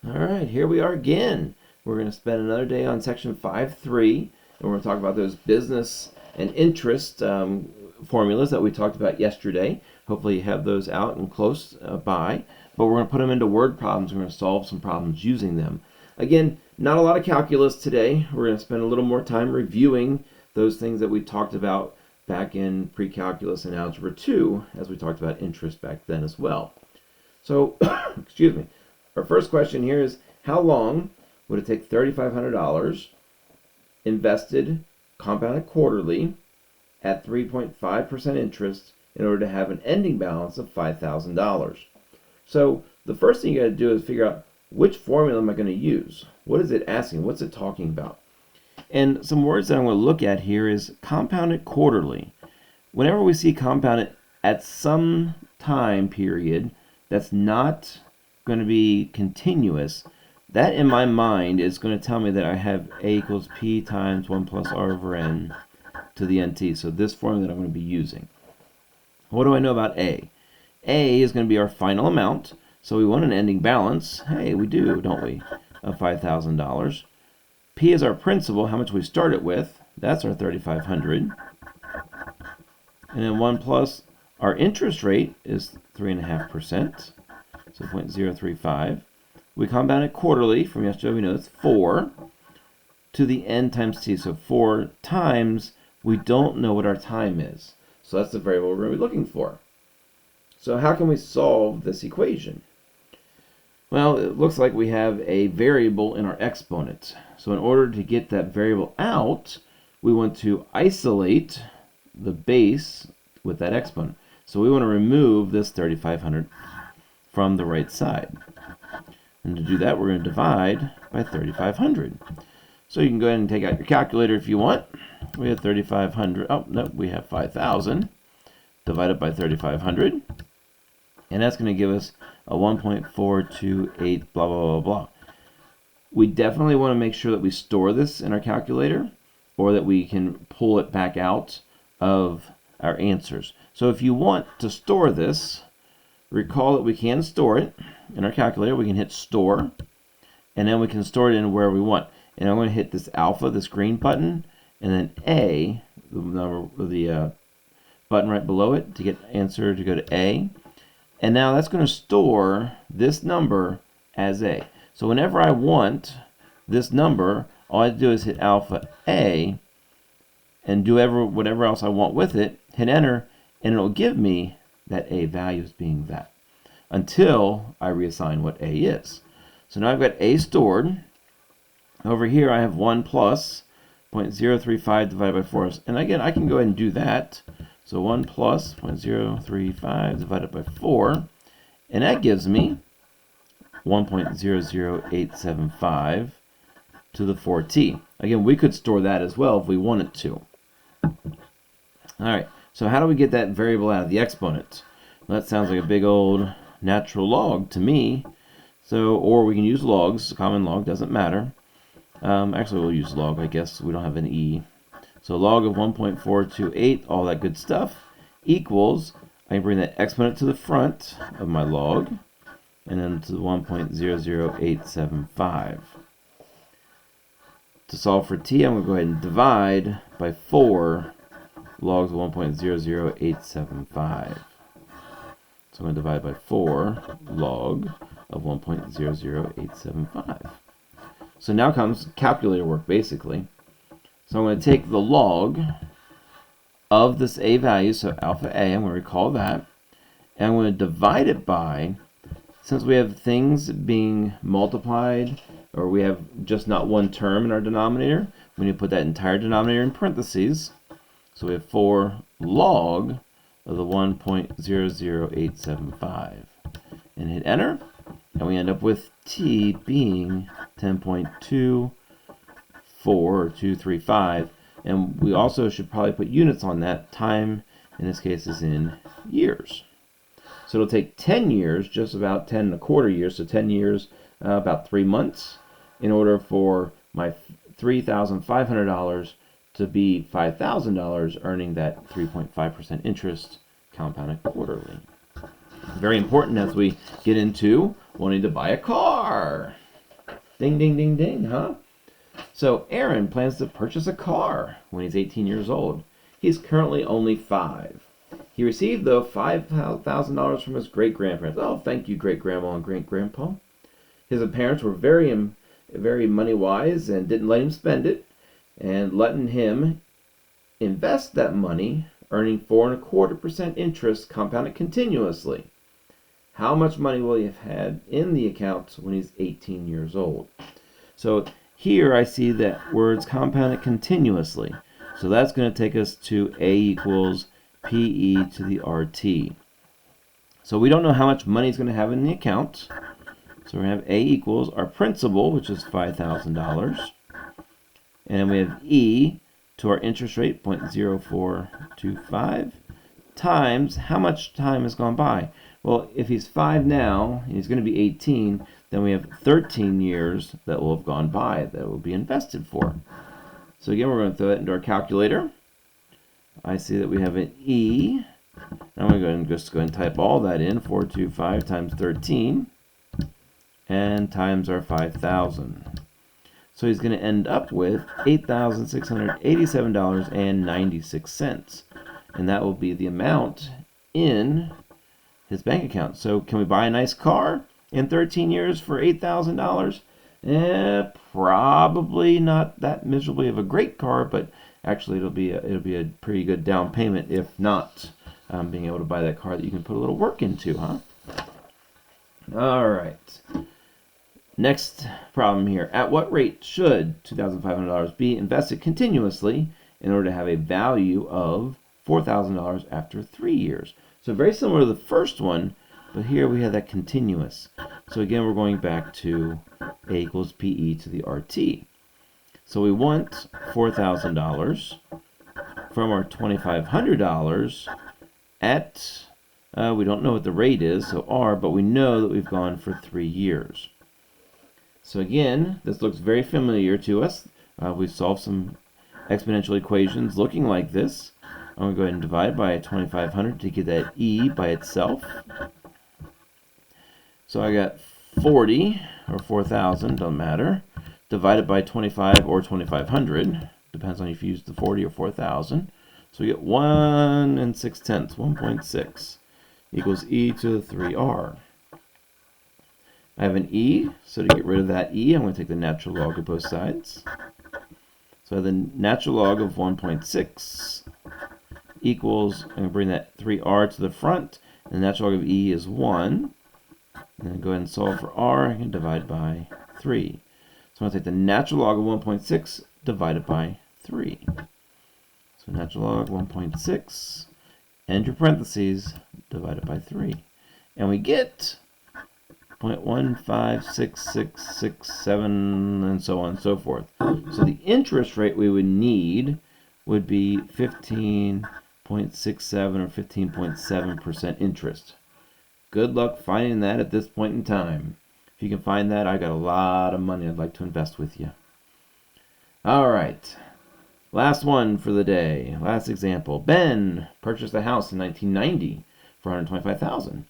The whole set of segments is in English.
All right, here we are again. We're going to spend another day on section 5.3, and we're going to talk about those business and interest formulas that we talked about yesterday. Hopefully you have those out and close by, but we're going to put them into word problems. We're going to solve some problems using them. Again, not a lot of calculus today. We're going to spend a little more time reviewing those things that we talked about back in pre-calculus and algebra 2, as we talked about interest back then as well. So, excuse me. Our first question here is, how long would it take $3,500 invested compounded quarterly at 3.5% interest in order to have an ending balance of $5,000? So the first thing you got to do is figure out, which formula am I going to use? What is it asking? What's it talking about? And some words that I'm going to look at here is compounded quarterly. Whenever we see compounded at some time period that's not going to be continuous, that in my mind is going to tell me that I have A equals P times 1 plus R over N to the NT. So this formula that I'm going to be using. What do I know about A? A is going to be our final amount. So we want an ending balance. Hey, we do, don't we? Of $5,000. P is our principal, how much we started with. That's our $3,500. And then 1 plus our interest rate is 3.5%. So 0.035. We compound it quarterly. From yesterday, we know it's 4 to the n times t. So 4 times, we don't know what our time is. So that's the variable we're going to be looking for. So how can we solve this equation? Well, it looks like we have a variable in our exponent. So in order to get that variable out, we want to isolate the base with that exponent. So we want to remove this 3,500 from the right side. And to do that, we're going to divide by 3,500. So you can go ahead and take out your calculator if you want. We have 3,500. Oh, no, we have 5,000 divided by 3,500. And that's going to give us a 1.428 blah, blah, blah, blah. We definitely want to make sure that we store this in our calculator, or that we can pull it back out of our answers. So if you want to store this, recall that we can store it in our calculator. We can hit store, and then we can store it in where we want. And I'm going to hit this alpha, this green button, and then A, the button right below it, to get answer to go to A. And now that's going to store this number as A. So whenever I want this number, all I have to do is hit alpha A and do whatever else I want with it, hit enter, and it'll give me that A value as being that, until I reassign what A is. So now I've got A stored. Over here I have 1 plus 0.035 divided by 4. And again, I can go ahead and do that. So 1 plus 0.035 divided by 4. And that gives me 1.00875 to the 4t. Again, we could store that as well if we wanted to. All right, so how do we get that variable out of the exponent? Well, that sounds like a big old natural log to me. So, or we can use logs. Common log doesn't matter. Actually, we'll use log, I guess. We don't have an e. So log of 1.428, all that good stuff, equals, I can bring that exponent to the front of my log, and then to the 1.00875. To solve for t, I'm going to go ahead and divide by 4 logs of 1.00875. So I'm going to divide by 4 log of 1.00875. So now comes calculator work, basically. So I'm going to take the log of this A value, so alpha A, I'm going to recall that, and I'm going to divide it by, since we have things being multiplied, or we have just not one term in our denominator, we need to put that entire denominator in parentheses. So we have 4 log of the 1.00875. And hit enter, and we end up with t being 10.24 or 235. And we also should probably put units on that. Time, in this case, is in years. So it'll take 10 years, just about 10.25 years, so 10 years, about 3 months, in order for my $3,500 to be $5,000, earning that 3.5% interest compounded quarterly. Very important as we get into wanting to buy a car. Ding, ding, ding, ding, huh? So Aaron plans to purchase a car when he's 18 years old. He's currently only 5. He received, though, $5,000 from his great-grandparents. Oh, thank you, great-grandma and great-grandpa. His parents were very money-wise and didn't let him spend it, and letting him invest that money, earning 4.25% interest compounded continuously. How much money will he have had in the account when he's 18 years old? So here I see that words compounded continuously. So that's going to take us to A equals PE to the RT. So we don't know how much money he's going to have in the account. So we're going to have A equals our principal, which is $5,000. And we have E to our interest rate, 0.0425, times how much time has gone by. Well, if he's 5 now, and he's going to be 18, then we have 13 years that will have gone by that will be invested for. So again, we're going to throw that into our calculator. I see that we have an E. Now I'm going to just go and type all that in, 425 times 13, and times our 5,000. So he's going to end up with $8,687.96. And that will be the amount in his bank account. So can we buy a nice car in 13 years for $8,000? Probably not that miserably of a great car, but actually it'll be a pretty good down payment, if not being able to buy that car that you can put a little work into, huh? All right. Next problem here. At what rate should $2,500 be invested continuously in order to have a value of $4,000 after 3 years? So very similar to the first one, but here we have that continuous. So again, we're going back to A equals PE to the RT. So we want $4,000 from our $2,500 at, we don't know what the rate is, so R, but we know that we've gone for 3 years. So again, this looks very familiar to us. We've solved some exponential equations looking like this. I'm going to go ahead and divide by 2,500 to get that E by itself. So I got 40, or 4,000, don't matter, divided by 25 or 2,500. Depends on if you use the 40 or 4,000. So we get 1 6/10, 1.6, equals E to the 3R. I have an E, so to get rid of that E, I'm going to take the natural log of both sides. So I have the natural log of 1.6 equals, I'm going to bring that 3R to the front, and the natural log of E is 1. And then go ahead and solve for R, and divide by 3. So I'm going to take the natural log of 1.6 divided by 3. So natural log 1.6, and your parentheses, divided by 3. And we get 0.156667, and so on and so forth. So the interest rate we would need would be 15.67 or 15.7% interest. Good luck finding that at this point in time. If you can find that, I got a lot of money I'd like to invest with you. All right. Last one for the day. Last example. Ben purchased a house in 1990 for $125,000.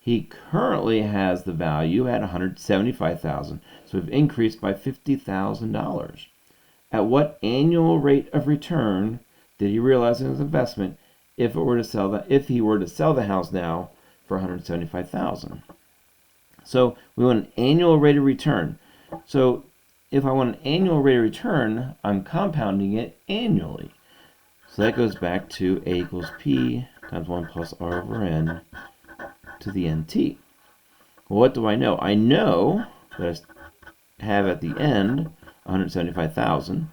He currently has the value at $175,000, so we've increased by $50,000. At what annual rate of return did he realize in his investment if he were to sell the house now for $175,000? So we want an annual rate of return. So if I want an annual rate of return, I'm compounding it annually. So that goes back to A equals P times 1 plus R over N to the NT. Well, what do I know? I know that I have at the end $175,000.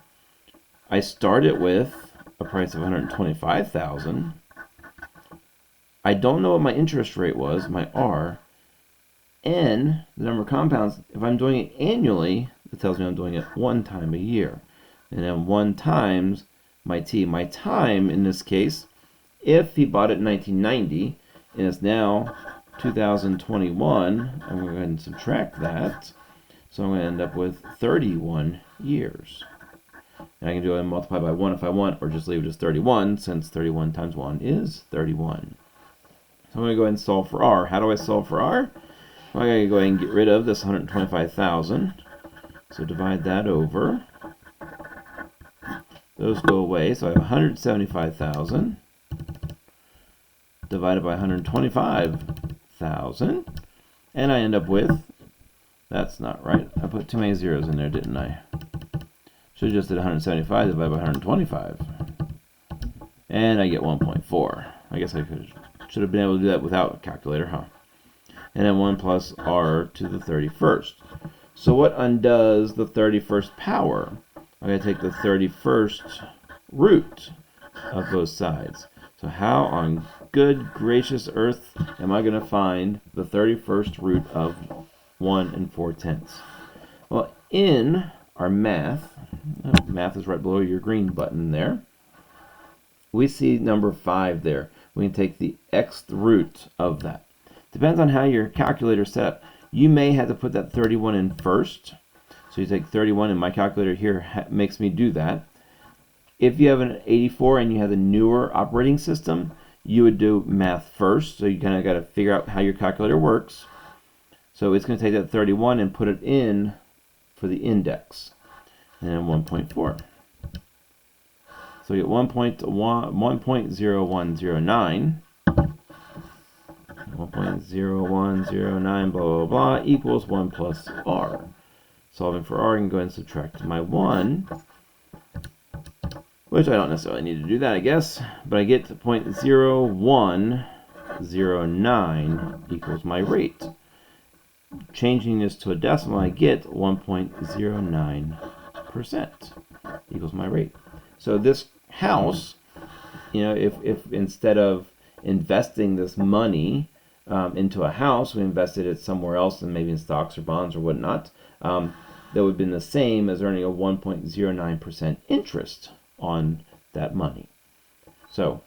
I started with a price of $125,000. I don't know what my interest rate was, my R. N, the number of compounds, if I'm doing it annually, it tells me I'm doing it 1 time a year. And then 1 times my T. My time, in this case, if he bought it in 1990, and it's now 2021, I'm going to go ahead and subtract that. So I'm going to end up with 31 years. And I can do it and multiply by 1 if I want, or just leave it as 31, since 31 times 1 is 31. So I'm going to go ahead and solve for R. How do I solve for R? Well, I'm going to go ahead and get rid of this $125,000. So divide that over. Those go away, so I have 175,000 divided by 125,000, and I end up with, that's not right, I put too many zeros in there, didn't I? Should have just did 175 divided by 125, and I get 1.4. I guess I should have been able to do that without a calculator, huh? And then 1 plus r to the 31st. So what undoes the 31st power? I'm going to take the 31st root of both sides. So how on good gracious earth am I going to find the 31st root of 1 4/10? Well, in our math, math is right below your green button there, we see number 5 there. We can take the xth root of that. Depends on how your calculator is set up. You may have to put that 31 in first. So you take 31, and my calculator here makes me do that. If you have an 84 and you have the newer operating system, you would do math first. So you kind of got to figure out how your calculator works. So it's going to take that 31 and put it in for the index. And then 1.4. So we get 1.0109. 1.0109 blah blah blah equals 1 plus r. Solving for r, I can go ahead and subtract my 1, which I don't necessarily need to do that, I guess, but I get to 0.0109 equals my rate. Changing this to a decimal, I get 1.09% equals my rate. So this house, if instead of investing this money into a house, we invested it somewhere else, and maybe in stocks or bonds or whatnot, that would have been the same as earning a 1.09% interest on that money. So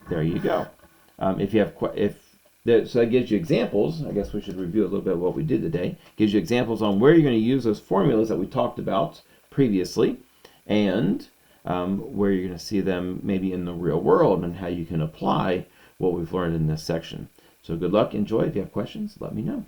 there you go. If you have so that gives you examples. I guess we should review a little bit of what we did today. Gives you examples on where you're going to use those formulas that we talked about previously, and where you're going to see them maybe in the real world, and how you can apply what we've learned in this section. So good luck, enjoy. If you have questions, let me know.